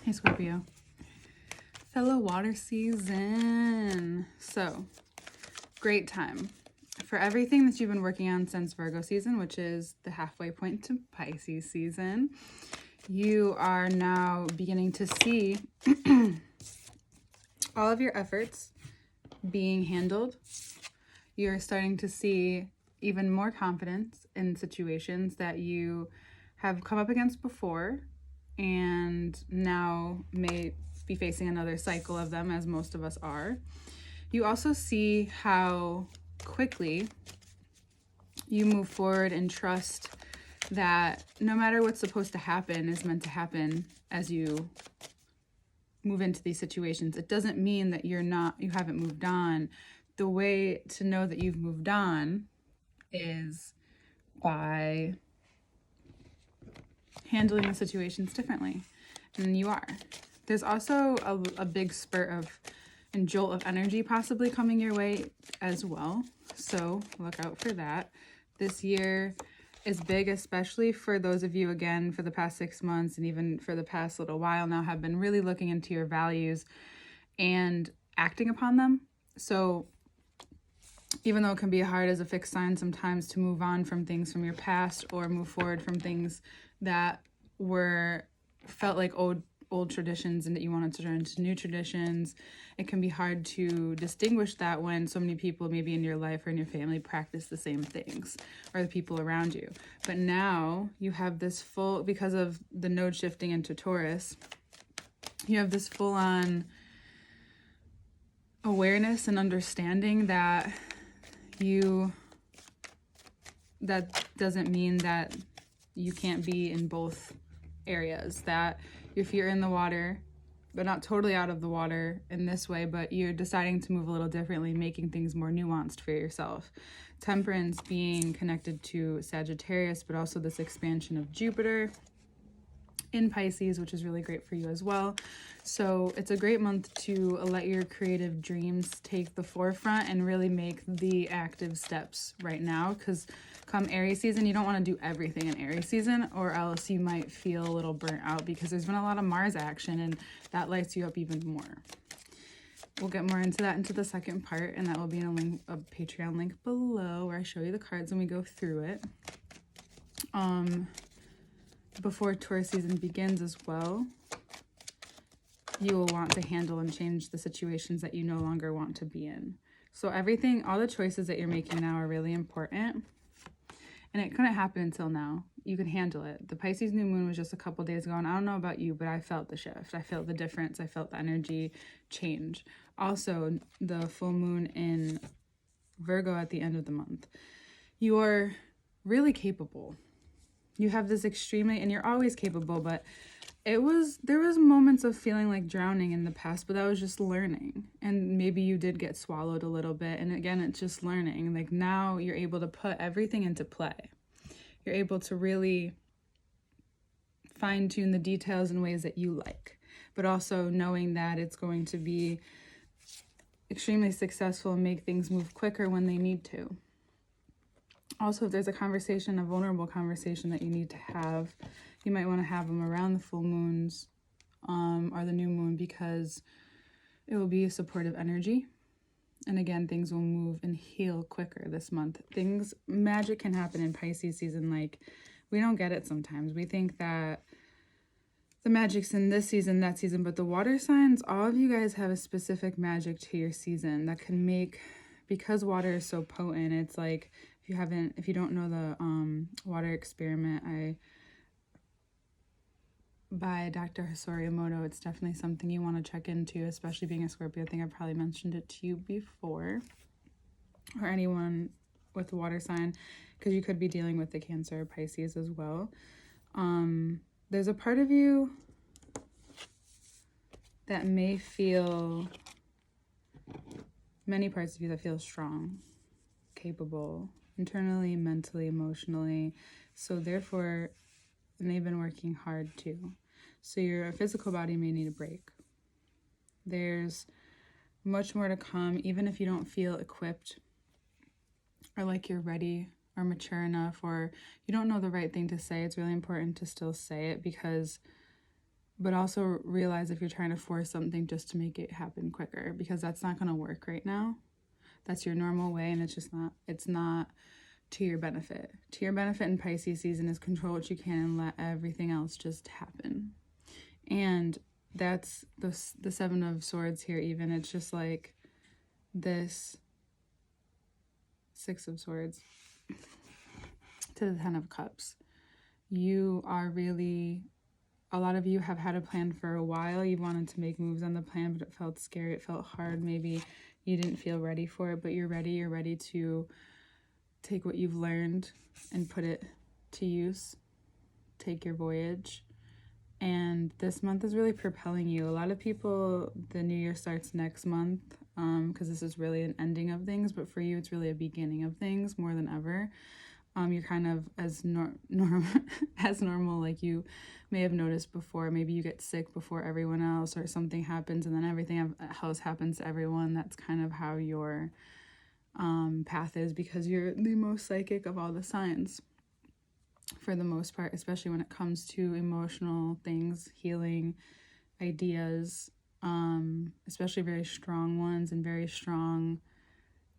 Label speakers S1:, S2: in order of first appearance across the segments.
S1: Hey Scorpio, fellow water season. So, great time for everything that you've been working on since Virgo season, which is the halfway point to Pisces season. You are now beginning to see all of your efforts being handled. You're starting to see even more confidence in situations that you have come up against before and now may be facing another cycle of them, as most of us are. You also see how quickly you move forward and trust that no matter what's supposed to happen is meant to happen as you move into these situations. It doesn't mean that you haven't moved on. The way to know that you've moved on is by handling the situations differently, and you are. There's also a big spurt of and jolt of energy possibly coming your way as well, so look out for that. This year is big, especially for those of you, again, for the past 6 months and even for the past little while now, have been really looking into your values and acting upon them. So even though it can be hard as a fixed sign sometimes to move on from things from your past or move forward from things that felt like old traditions and that you wanted to turn into new traditions, it can be hard to distinguish that when so many people maybe in your life or in your family practice the same things, or the people around you. But now you have this full, because of the node shifting into Taurus, you have this full-on awareness and understanding that that doesn't mean that you can't be in both areas, that your feet are in the water, but not totally out of the water in this way, but you're deciding to move a little differently, making things more nuanced for yourself. Temperance being connected to Sagittarius, but also this expansion of Jupiter in Pisces, which is really great for you as well. So it's a great month to let your creative dreams take the forefront and really make the active steps right now, because come Aries season, you don't want to do everything in Aries season, or else you might feel a little burnt out, because there's been a lot of Mars action and that lights you up even more. We'll get more into that into the second part, and that will be in a Patreon link below where I show you the cards and we go through it. Before Taurus season begins as well, you will want to handle and change the situations that you no longer want to be in. So everything, all the choices that you're making now are really important. And it couldn't happen until now. You can handle it. The Pisces new moon was just a couple days ago, and I don't know about you, but I felt the shift. I felt the difference. I felt the energy change. Also, the full moon in Virgo at the end of the month. You're really capable. You have this extremely, and you're always capable, but there was moments of feeling like drowning in the past, but that was just learning. And maybe you did get swallowed a little bit. And again, it's just learning. Like now you're able to put everything into play. You're able to really fine tune the details in ways that you like, but also knowing that it's going to be extremely successful and make things move quicker when they need to. Also, if there's a conversation, a vulnerable conversation that you need to have, you might want to have them around the full moons or the new moon, because it will be a supportive energy. And again, things will move and heal quicker this month. Magic can happen in Pisces season. Like, we don't get it sometimes. We think that the magic's in this season, that season, but the water signs, all of you guys have a specific magic to your season that can make, because water is so potent, it's like, if you don't know the water experiment by Dr. Hosorio Emoto, it's definitely something you want to check into, especially being a Scorpio. I think I probably mentioned it to you before, or anyone with a water sign, because you could be dealing with the Cancer or Pisces as well. There's a part of you that may feel, many parts of you that feel strong, capable, internally, mentally, emotionally. So therefore, and they've been working hard too. So your physical body may need a break. There's much more to come, even if you don't feel equipped or like you're ready or mature enough, or you don't know the right thing to say. It's really important to still say it, because But also realize if you're trying to force something just to make it happen quicker, because that's not going to work right now. That's your normal way, and it's not to your benefit. To your benefit in Pisces season is control what you can and let everything else just happen. And that's the Seven of Swords here even. It's just like this Six of Swords to the Ten of Cups. You are really, a lot of you have had a plan for a while. You wanted to make moves on the plan, but it felt scary. It felt hard. Maybe you didn't feel ready for it, but you're ready. You're ready to take what you've learned and put it to use. Take your voyage. And this month is really propelling you. A lot of people, the new year starts next month because this is really an ending of things. But for you, it's really a beginning of things more than ever. You're kind of as normal, like you may have noticed before. Maybe you get sick before everyone else, or something happens and then everything else happens to everyone. That's kind of how your path is, because you're the most psychic of all the signs for the most part, especially when it comes to emotional things, healing ideas, especially very strong ones, and very strong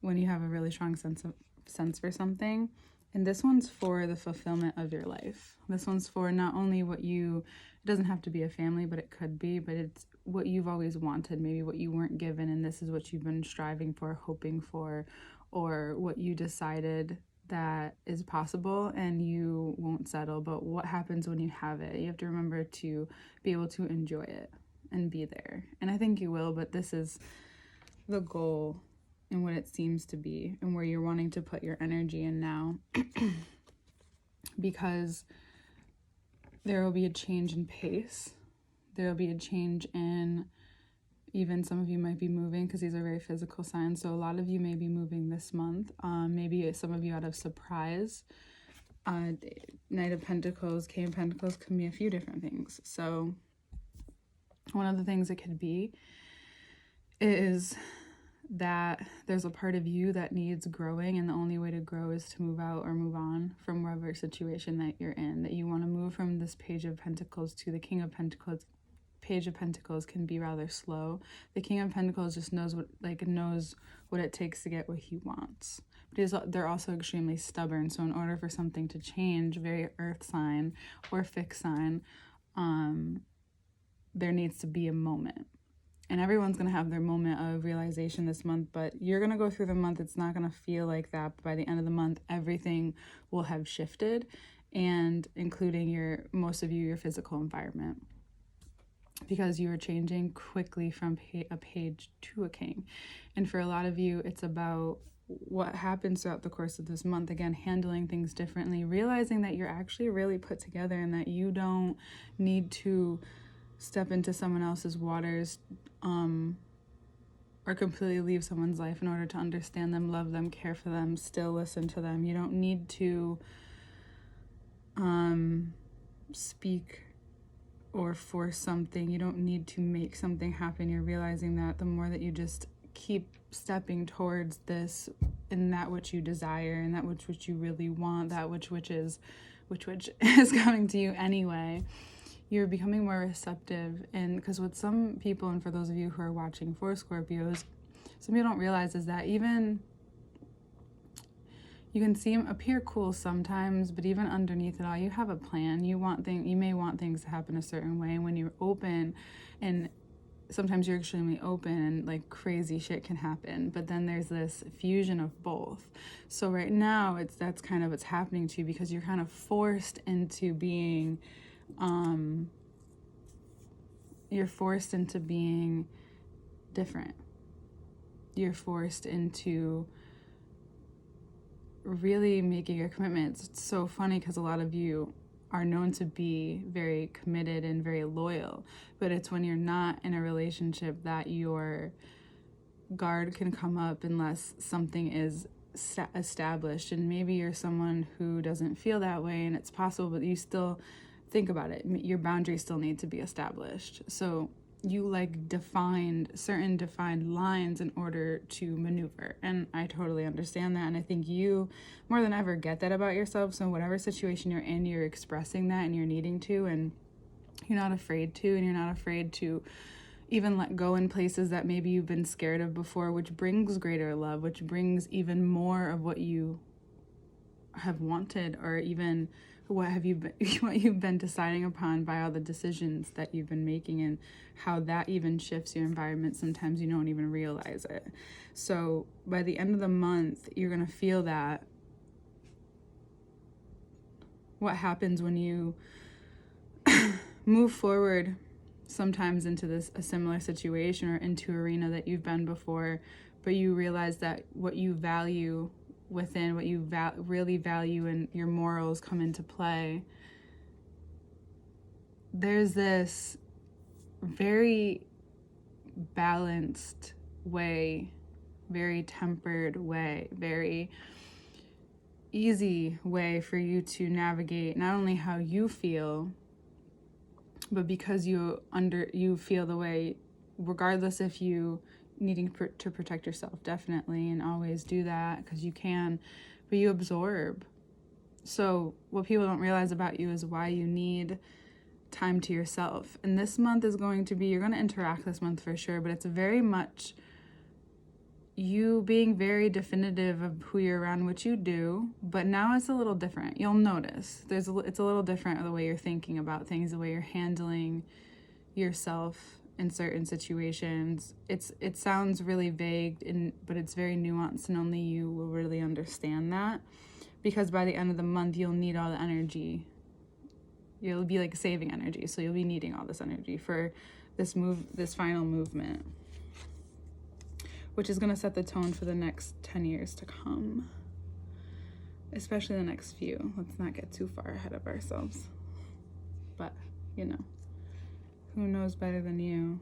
S1: when you have a really strong sense for something. And this one's for the fulfillment of your life. This one's for not only it doesn't have to be a family, but it could be, but it's what you've always wanted, maybe what you weren't given, and this is what you've been striving for, hoping for, or what you decided that is possible, and you won't settle. But what happens when you have it? You have to remember to be able to enjoy it and be there. And I think you will, but this is the goal and what it seems to be, and where you're wanting to put your energy in now. Because there will be a change in pace. There will be a change in, even some of you might be moving, because these are very physical signs. So a lot of you may be moving this month. Maybe some of you out of surprise. Knight of Pentacles, King of Pentacles can be a few different things. So one of the things it could be is that there's a part of you that needs growing, and the only way to grow is to move out or move on from whatever situation that you're in. That you want to move from this Page of Pentacles to the King of Pentacles. Page of Pentacles can be rather slow. The King of Pentacles just knows what it takes to get what he wants. But they're also extremely stubborn. So in order for something to change, very earth sign or fixed sign, there needs to be a moment. And everyone's going to have their moment of realization this month, but you're going to go through the month. It's not going to feel like that. But by the end of the month, everything will have shifted, and including most of you, your physical environment, because you are changing quickly from a page to a king. And for a lot of you, it's about what happens throughout the course of this month. Again, handling things differently, realizing that you're actually really put together, and that you don't need to step into someone else's waters or completely leave someone's life in order to understand them, love them, care for them, still listen to them. You don't need to speak or force something. You don't need to make something happen. You're realizing that the more that you just keep stepping towards this and that which you desire, and that which you really want, that which is coming to you anyway, you're becoming more receptive. And because with some people, and for those of you who are watching for Scorpios, some people don't realize is that even you can seem appear cool sometimes, but even underneath it all, you have a plan. You may want things to happen a certain way. And when you're open, and sometimes you're extremely open, and like crazy shit can happen, but then there's this fusion of both. So right now that's kind of what's happening to you, because you're kind of forced into being different. You're forced into really making your commitments. It's so funny because a lot of you are known to be very committed and very loyal, but it's when you're not in a relationship that your guard can come up unless something is established. And maybe you're someone who doesn't feel that way, and it's possible, but you still think about it. Your boundaries still need to be established. So you certain defined lines in order to maneuver. And I totally understand that. And I think you more than ever get that about yourself. So whatever situation you're in, you're expressing that, and you're needing to, and You're not afraid to, and you're not afraid to even let go in places that maybe you've been scared of before, which brings greater love, which brings even more of what you have wanted, or even what you've been deciding upon by all the decisions that you've been making, and how that even shifts your environment. Sometimes you don't even realize it. So by the end of the month, you're going to feel that. What happens when you move forward sometimes into a similar situation or into arena that you've been before, but you realize that what you value within, what you really value, and your morals come into play. There's this very balanced way, very tempered way, very easy way for you to navigate not only how you feel, but because you feel the way, regardless if you needing to protect yourself, definitely, and always do that because you can, but you absorb. So what people don't realize about you is why you need time to yourself. And this month is going to be, you're going to interact this month for sure, but it's very much you being very definitive of who you're around, which you do, but now it's a little different. You'll notice it's a little different, the way you're thinking about things, the way you're handling yourself in certain situations. It sounds really vague, but it's very nuanced, and only you will really understand that, because by the end of the month you'll need all the energy. You'll be like saving energy, so you'll be needing all this energy for this final movement, which is going to set the tone for the next 10 years to come, especially the next few. Let's not get too far ahead of ourselves, but who knows better than you?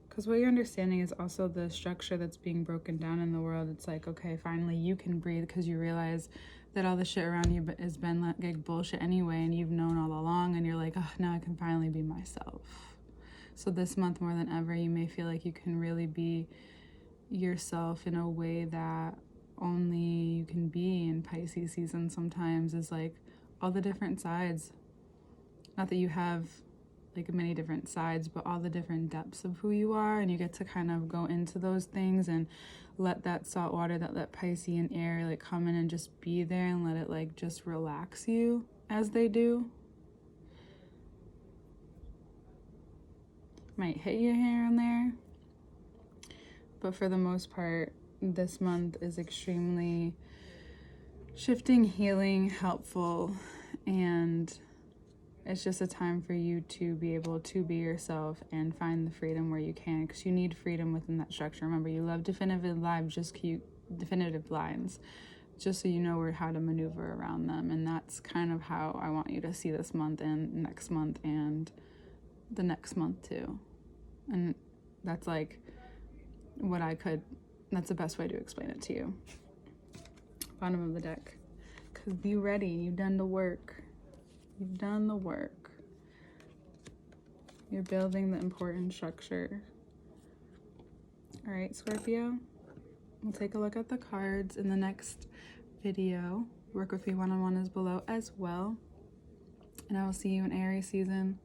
S1: Because what you're understanding is also the structure that's being broken down in the world. It's like, okay, finally you can breathe, because you realize that all the shit around you has been like bullshit anyway, and you've known all along, and you're like, oh, now I can finally be myself. So this month, more than ever, you may feel like you can really be yourself in a way that only you can be in Pisces season sometimes, is like all the different sides. Not that you have like many different sides, but all the different depths of who you are, and you get to kind of go into those things and let that salt water, that Piscean air like come in and just be there, and let it like just relax you as they do. Might hit you here and there, but for the most part, this month is extremely shifting, healing, helpful, and it's just a time for you to be able to be yourself and find the freedom where you can, because you need freedom within that structure. Remember, you love definitive lines, just so you know how to maneuver around them. And that's kind of how I want you to see this month and next month and the next month too. And that's like that's the best way to explain it to you. Bottom of the deck. Because be ready. You've done the work. You've done the work. You're building the important structure. All right, Scorpio. We'll take a look at the cards in the next video. Work with me one-on-one is below as well. And I will see you in Aries season.